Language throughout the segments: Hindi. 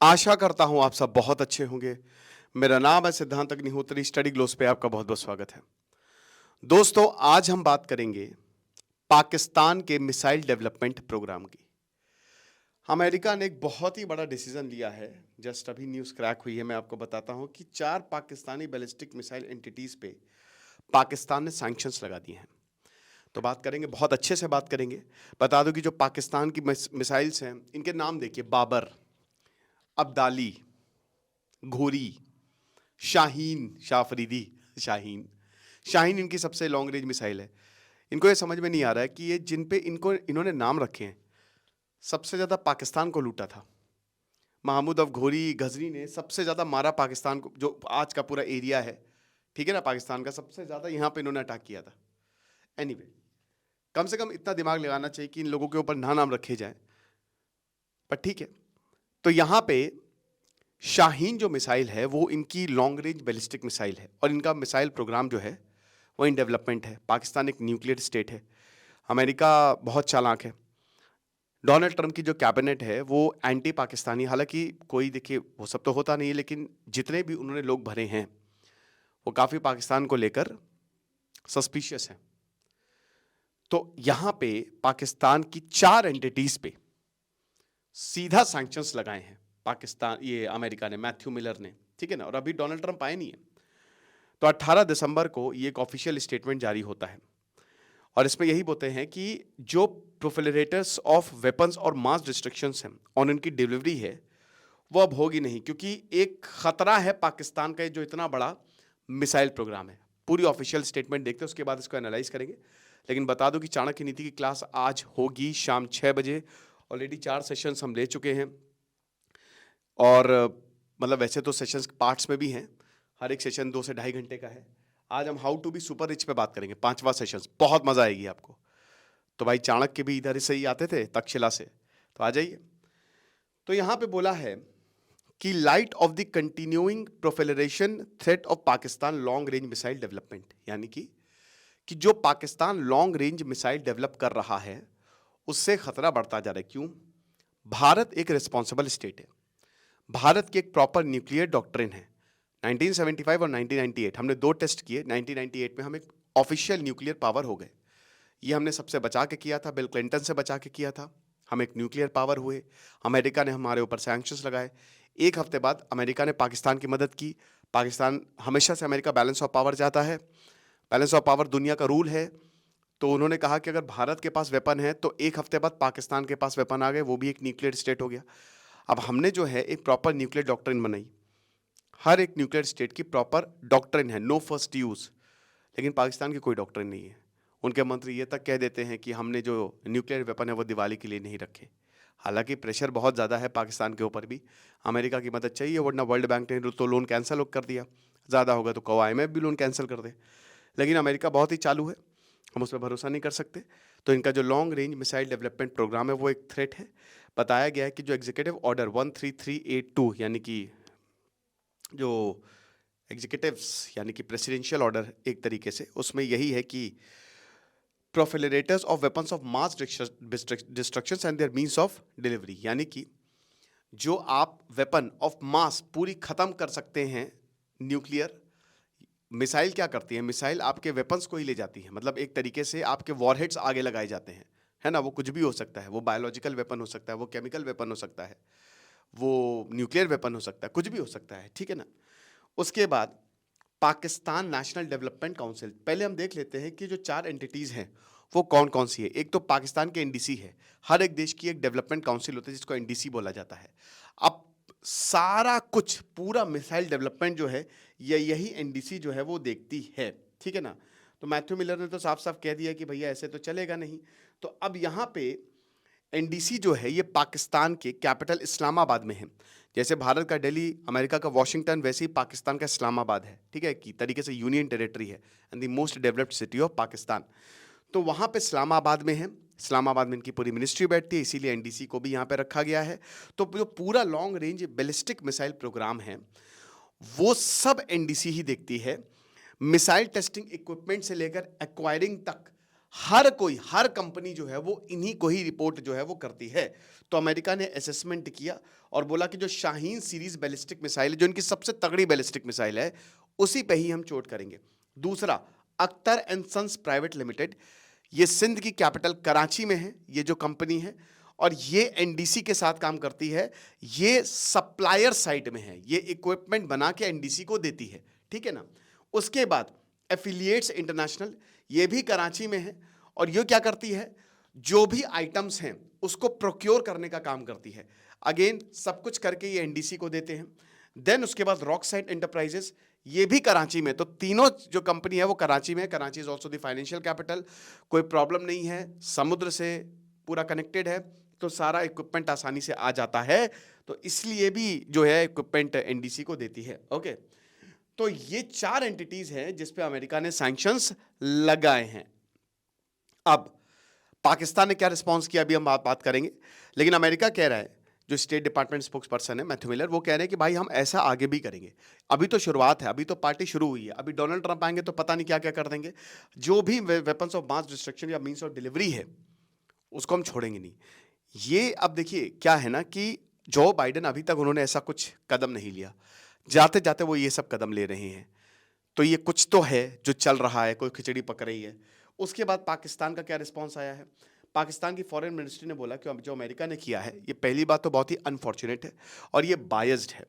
आशा करता हूँ आप सब बहुत अच्छे होंगे। मेरा नाम है सिद्धांत अग्निहोत्री, स्टडी ग्लोस पे आपका बहुत-बहुत स्वागत है। दोस्तों, आज हम बात करेंगे पाकिस्तान के मिसाइल डेवलपमेंट प्रोग्राम की। अमेरिका ने एक बहुत ही बड़ा डिसीजन लिया है, जस्ट अभी न्यूज़ क्रैक हुई है, मैं आपको बताता हूँ कि 4 पाकिस्तानी बैलिस्टिक मिसाइल एंटिटीज़ पे पाकिस्तान ने सैंक्शंस लगा दिए हैं। तो बात करेंगे, बहुत अच्छे से बात करेंगे। बता दूँ कि जो पाकिस्तान की मिसाइल्स हैं, इनके नाम देखिए: बाबर, अब्दाली, घोरी, शाहीन, शाफरीदी, शाहीन। शाहीन इनकी सबसे लॉन्ग रेंज मिसाइल है। इनको ये समझ में नहीं आ रहा है कि ये जिन पे इन्होंने नाम रखे हैं, सबसे ज़्यादा पाकिस्तान को लूटा था। महमूद अफघोरी, गजनी ने सबसे ज़्यादा मारा पाकिस्तान को, जो आज का पूरा एरिया है, ठीक है ना, पाकिस्तान का सबसे ज़्यादा यहाँ पे इन्होंने अटैक किया था। एनीवे, कम से कम इतना दिमाग लगाना चाहिए कि इन लोगों के ऊपर ना नाम रखे जाए, पर ठीक है। तो यहाँ पे शाहीन जो मिसाइल है वो इनकी लॉन्ग रेंज बैलिस्टिक मिसाइल है, और इनका मिसाइल प्रोग्राम जो है वो इन डेवलपमेंट है। पाकिस्तान एक न्यूक्लियर स्टेट है। अमेरिका बहुत चालाक है। डोनाल्ड ट्रंप की जो कैबिनेट है वो एंटी पाकिस्तानी, हालांकि कोई, देखिए वो सब तो होता नहीं है, लेकिन जितने भी उन्होंने लोग भरे हैं वो काफ़ी पाकिस्तान को लेकर सस्पिशियस हैं। तो यहाँ पे पाकिस्तान की 4 एंटिटीज पे सीधा सैंक्शंस लगाए हैं पाकिस्तान, ये अमेरिका ने, मैथ्यू मिलर ने, ठीक है ना, और अभी डोनाल्ड ट्रंप आए नहीं है। तो 18 दिसंबर को ये एक ऑफिशियल स्टेटमेंट जारी होता है, और इसमें यही बोलते हैं कि जो प्रोफिलरेटर्स ऑफ वेपन्स और मास डिस्ट्रक्शंस हैं और उनकी डिलीवरी है वो अब होगी नहीं, क्योंकि एक खतरा है पाकिस्तान का जो इतना बड़ा मिसाइल प्रोग्राम है। पूरी ऑफिशियल स्टेटमेंट देखते हैं, उसके बाद इसको एनालाइज करेंगे। लेकिन बता दो कि चाणक्य नीति की क्लास आज होगी शाम 6 बजे। ऑलरेडी 4 सेशंस हम ले चुके हैं, और मतलब वैसे तो सेशंस पार्ट्स में भी हैं, हर एक सेशन 2 से ढाई घंटे का है। आज हम how to be super rich पे बात करेंगे, 5वां सेशन, बहुत मजा आएगी आपको। तो भाई चाणक्य भी इधर से ही आते थे, तक्षशिला से, तो आ जाइए। तो यहां पे बोला है कि light of the continuing proliferation threat of Pakistan long range missile development, यानी कि जो Pakistan long range missile develop कर रहा है उससे खतरा बढ़ता जा रहा है। क्यों? भारत एक रिस्पॉन्सिबल स्टेट है। भारत की एक प्रॉपर न्यूक्लियर डॉक्ट्रिन है। 1975 और 1998 हमने 2 टेस्ट किए। 1998 में हम एक ऑफिशियल न्यूक्लियर पावर हो गए। ये हमने सबसे बचा के किया था, बिल क्लिंटन से बचा के किया था। हम एक न्यूक्लियर पावर हुए। अमेरिका ने हमारे ऊपर सैंक्शंस लगाए। एक हफ्ते बाद अमेरिका ने पाकिस्तान की मदद की। पाकिस्तान, हमेशा से अमेरिका बैलेंस ऑफ पावर चाहता है, बैलेंस ऑफ पावर दुनिया का रूल है। तो उन्होंने कहा कि अगर भारत के पास वेपन है तो एक हफ्ते बाद पाकिस्तान के पास वेपन आ गए, वो भी एक न्यूक्लियर स्टेट हो गया। अब हमने जो है एक प्रॉपर न्यूक्लियर डॉक्ट्रिन बनाई। हर एक न्यूक्लियर स्टेट की प्रॉपर डॉक्ट्रिन है, नो फर्स्ट यूज। लेकिन पाकिस्तान की कोई डॉक्ट्रिन नहीं है। उनके मंत्री ये तक कह देते हैं कि हमने जो न्यूक्लियर वेपन है वो दिवाली के लिए नहीं रखे। हालांकि प्रेशर बहुत ज़्यादा है पाकिस्तान के ऊपर भी। अमेरिका की मदद चाहिए, वरना वर्ल्ड बैंक ने तो लोन कैंसिल कर दिया। ज़्यादा होगा तो कहो IMF भी लोन कैंसिल कर दे। लेकिन अमेरिका बहुत ही चालू है, हम उस पर भरोसा नहीं कर सकते। तो इनका जो long range missile development programme है वो एक थ्रेट है। बताया गया है कि जो एग्जीक्यूटिव ऑर्डर 13382, यानी कि जो एग्जीक्यूटिव्स, यानी कि प्रेसिडेंशियल ऑर्डर एक तरीके से, उसमें यही है कि proliferators of weapons of mass destruction and their means of delivery, यानी कि जो आप वेपन ऑफ मास पूरी खत्म कर सकते हैं। न्यूक्लियर मिसाइल क्या करती है? मिसाइल आपके वेपन्स को ही ले जाती है, मतलब एक तरीके से आपके वॉरहेड्स आगे लगाए जाते हैं, है ना। वो कुछ भी हो सकता है, वो बायोलॉजिकल वेपन हो सकता है, वो केमिकल वेपन हो सकता है, वो न्यूक्लियर वेपन हो सकता है, कुछ भी हो सकता है, ठीक है ना। उसके बाद पाकिस्तान नेशनल डेवलपमेंट काउंसिल, पहले हम देख लेते हैं कि जो 4 एंटिटीज हैं वो कौन कौन सी है। एक तो पाकिस्तान के NDC है। हर एक देश की एक डेवलपमेंट काउंसिल होता है जिसको NDC बोला जाता है। अब सारा कुछ, पूरा मिसाइल डेवलपमेंट जो है ये यही NDC जो है वो देखती है, ठीक है ना। तो मैथ्यू मिलर ने तो साफ साफ कह दिया कि भैया ऐसे तो चलेगा नहीं। तो अब यहाँ पे NDC जो है ये पाकिस्तान के कैपिटल इस्लामाबाद में है। जैसे भारत का दिल्ली, अमेरिका का वॉशिंगटन, वैसे ही पाकिस्तान का इस्लामाबाद है, ठीक है, कि तरीके से यूनियन टेरिटरी है and the most developed city of Pakistan. तो वहाँ पे इस्लामाबाद में है। इस्लामाबाद में इनकी पूरी मिनिस्ट्री बैठती है, इसीलिए NDC को भी यहाँ पे रखा गया है। तो जो पूरा long range ballistic missile programme है वो सब NDC ही देखती है। मिसाइल टेस्टिंग इक्विपमेंट से लेकर एक्वायरिंग तक हर कंपनी जो है वो इन्हीं को ही रिपोर्ट जो है वो करती है। तो अमेरिका ने असेसमेंट किया और बोला कि जो शाहीन सीरीज बैलिस्टिक मिसाइल है, जो इनकी सबसे तगड़ी बैलिस्टिक मिसाइल है, उसी पे ही हम चोट करेंगे। दूसरा, Akhtar and sons private limited, ये सिंध की कैपिटल कराची में है ये जो कंपनी है, और ये एनडीसी के साथ काम करती है। ये सप्लायर साइड में है, ये इक्विपमेंट बना के एनडीसी को देती है, ठीक है ना। उसके बाद एफिलिएट्स इंटरनेशनल, ये भी कराची में है, और ये क्या करती है, जो भी आइटम्स हैं उसको प्रोक्योर करने का काम करती है। अगेन सब कुछ करके ये एनडीसी को देते हैं। देन उसके बाद रॉकसाइड एंटरप्राइजेस, ये भी कराची में। तो तीनों जो कंपनी है वो कराची में है। Karachi is also the financial capital. कोई प्रॉब्लम नहीं है, समुद्र से पूरा कनेक्टेड है, तो सारा इक्विपमेंट आसानी से आ जाता है, तो इसलिए भी जो है इक्विपमेंट एनडीसी को देती है। ओके, तो ये 4 एंटिटीज हैं जिस पे अमेरिका ने सैंक्शंस लगाए हैं। अब पाकिस्तान ने क्या रिस्पॉन्स किया अभी हम बात करेंगे, लेकिन अमेरिका कह रहा है, जो स्टेट डिपार्टमेंट स्पोक्स पर्सन है मैथ्यू मिलर, वो कह रहे हैं कि भाई हम ऐसा आगे भी करेंगे। अभी तो शुरुआत है, अभी तो पार्टी शुरू हुई है, अभी डोनाल्ड ट्रंप आएंगे तो पता नहीं क्या क्या कर देंगे। जो भी वेपन्स ऑफ मास डिस्ट्रक्शन या मीन्स ऑफ डिलीवरी है उसको हम छोड़ेंगे नहीं। ये अब देखिए क्या है ना कि जो बाइडेन अभी तक उन्होंने ऐसा कुछ कदम नहीं लिया, जाते जाते वो ये सब कदम ले रहे हैं, तो ये कुछ तो है जो चल रहा है, कोई खिचड़ी पक रही है। उसके बाद पाकिस्तान का क्या रिस्पांस आया है, पाकिस्तान की फॉरेन मिनिस्ट्री ने बोला कि जो अमेरिका ने किया है, ये पहली बात तो बहुत ही अनफॉर्चुनेट है और ये बायस्ड है,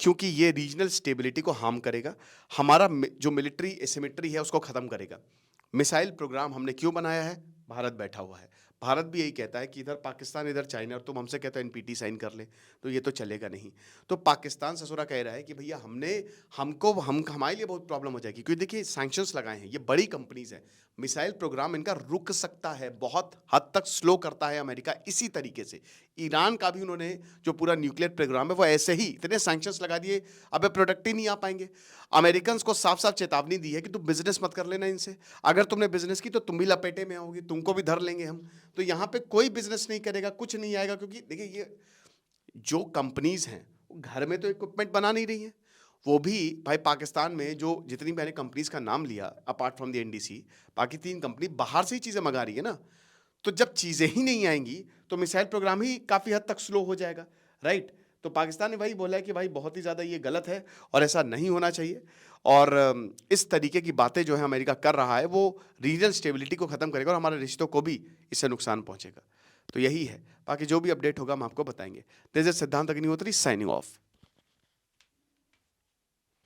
क्योंकि ये रीजनल स्टेबिलिटी को हार्म करेगा, हमारा जो मिलिट्री एसिमेट्री है उसको ख़त्म करेगा। मिसाइल प्रोग्राम हमने क्यों बनाया है, भारत बैठा हुआ है, भारत भी यही कहता है कि इधर पाकिस्तान इधर चाइना, और तुम हमसे कहते हो एनपीटी साइन कर ले, तो ये तो चलेगा नहीं। तो पाकिस्तान ससुरा कह रहा है कि भैया हमारे लिए बहुत प्रॉब्लम हो जाएगी, क्योंकि देखिए सैंक्शंस लगाए हैं, ये बड़ी कंपनीज हैं, मिसाइल प्रोग्राम इनका रुक सकता है, बहुत हद तक स्लो करता है अमेरिका। इसी तरीके से ईरान का भी उन्होंने जो पूरा न्यूक्लियर प्रोग्राम है वो ऐसे ही इतने सैंक्शंस लगा दिए, अब प्रोडक्ट ही नहीं आ पाएंगे। अमेरिकन को साफ साफ चेतावनी दी है कि तुम बिजनेस मत कर लेना इनसे, अगर तुमने बिजनेस की तो तुम भी लपेटे में आओगे, तुमको भी धर लेंगे हम। तो यहाँ पे कोई बिजनेस नहीं करेगा, कुछ नहीं आएगा, क्योंकि देखिए ये जो कंपनीज हैं घर में तो इक्विपमेंट बना नहीं रही हैं, वो भी भाई पाकिस्तान में जो जितनी मैंने कंपनीज का नाम लिया अपार्ट फ्रॉम द एनडीसी, बाकी 3 कंपनी बाहर से ही चीज़ें मंगा रही है ना। तो जब चीज़ें ही नहीं आएंगी तो मिसाइल प्रोग्राम ही काफ़ी हद तक स्लो हो जाएगा, राइट। तो पाकिस्तान ने भाई बोला है कि भाई बहुत ही ज़्यादा ये गलत है और ऐसा नहीं होना चाहिए, और इस तरीके की बातें जो है अमेरिका कर रहा है वो रीजनल स्टेबिलिटी को ख़त्म करेगा और हमारे रिश्तों को भी इससे नुकसान पहुंचेगा। तो यही है, बाकी जो भी अपडेट होगा हम आपको बताएंगे। दिस इज सिद्धांत अग्निहोत्री साइनिंग ऑफ।